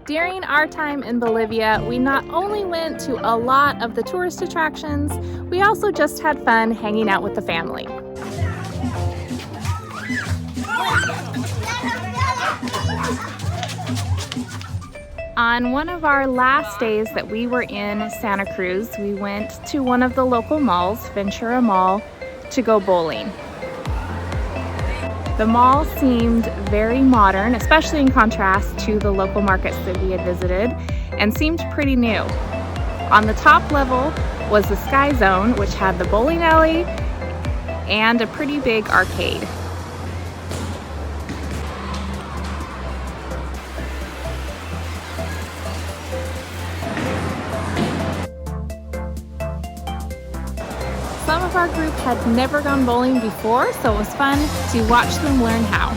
During our time in Bolivia, we not only went to a lot of the tourist attractions, we also just had fun hanging out with the family. On one of our last days that we were in Santa Cruz, we went to one of the local malls, Ventura Mall, to go bowling. The mall seemed very modern, especially in contrast to the local markets that we had visited, and seemed pretty new. On the top level was the Sky Zone, which had the bowling alley and a pretty big arcade. Some of our group had never gone bowling before, so it was fun to watch them learn how.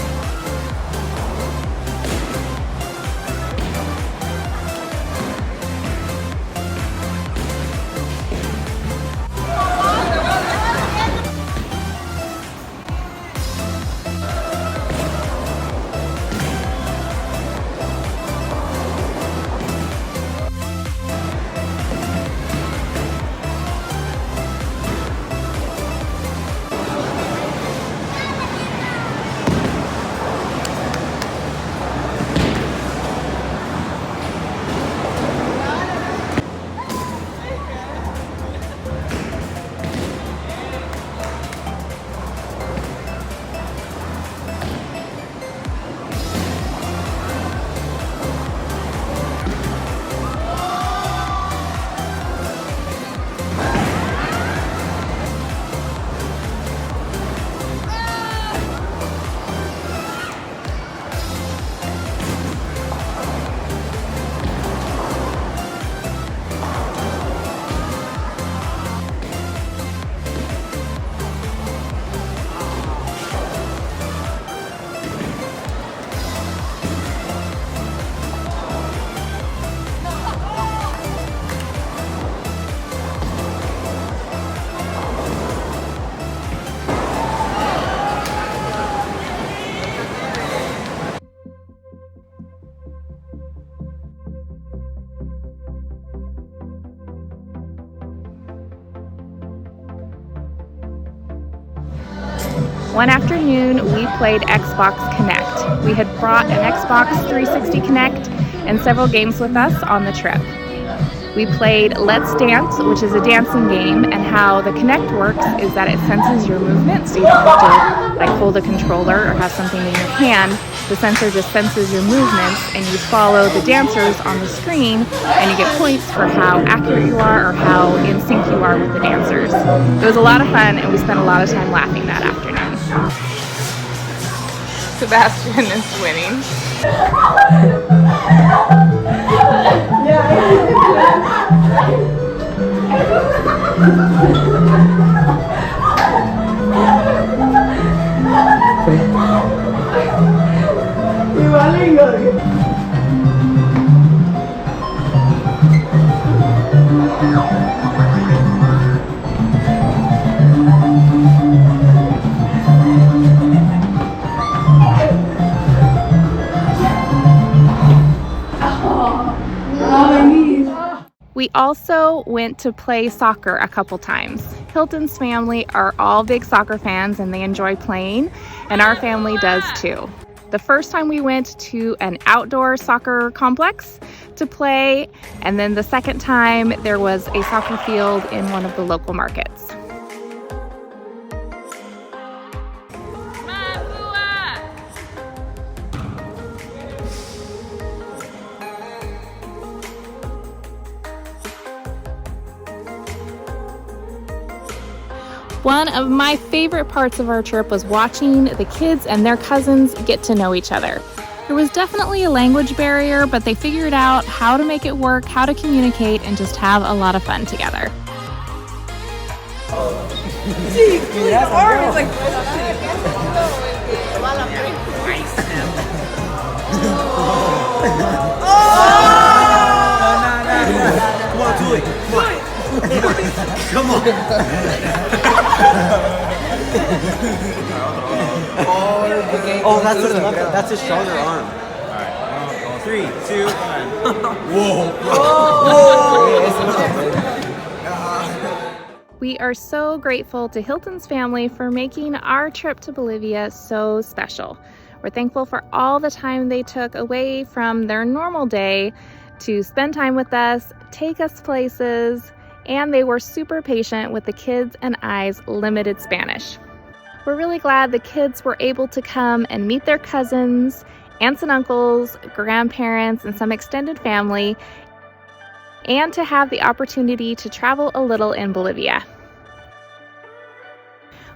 One afternoon, we played Xbox Connect. We had brought an Xbox 360 Connect and several games with us on the trip. We played Let's Dance, which is a dancing game, and how the Connect works is that it senses your movement, so you don't have to hold a controller or have something in your hand. The sensor just senses your movements, and you follow the dancers on the screen, and you get points for how accurate you are or how in sync you are with the dancers. It was a lot of fun, and we spent a lot of time laughing that afternoon. Sebastian is winning. We also went to play soccer a couple times. Hilton's family are all big soccer fans and they enjoy playing, and our family does too. The first time we went to an outdoor soccer complex to play, and then the second time there was a soccer field in one of the local markets. One of my favorite parts of our trip was watching the kids and their cousins get to know each other. There was definitely a language barrier, but they figured out how to make it work, how to communicate, and just have a lot of fun together. Dude, his arm is like Oh, that's his stronger arm. Alright. 3, 2, 1. We are so grateful to Hilton's family for making our trip to Bolivia so special. We're thankful for all the time they took away from their normal day to spend time with us, take us places, and they were super patient with the kids and I's limited Spanish. We're really glad the kids were able to come and meet their cousins, aunts and uncles, grandparents, and some extended family, and to have the opportunity to travel a little in Bolivia.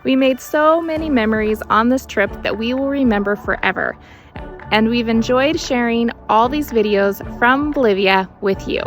We made so many memories on this trip that we will remember forever, and we've enjoyed sharing all these videos from Bolivia with you.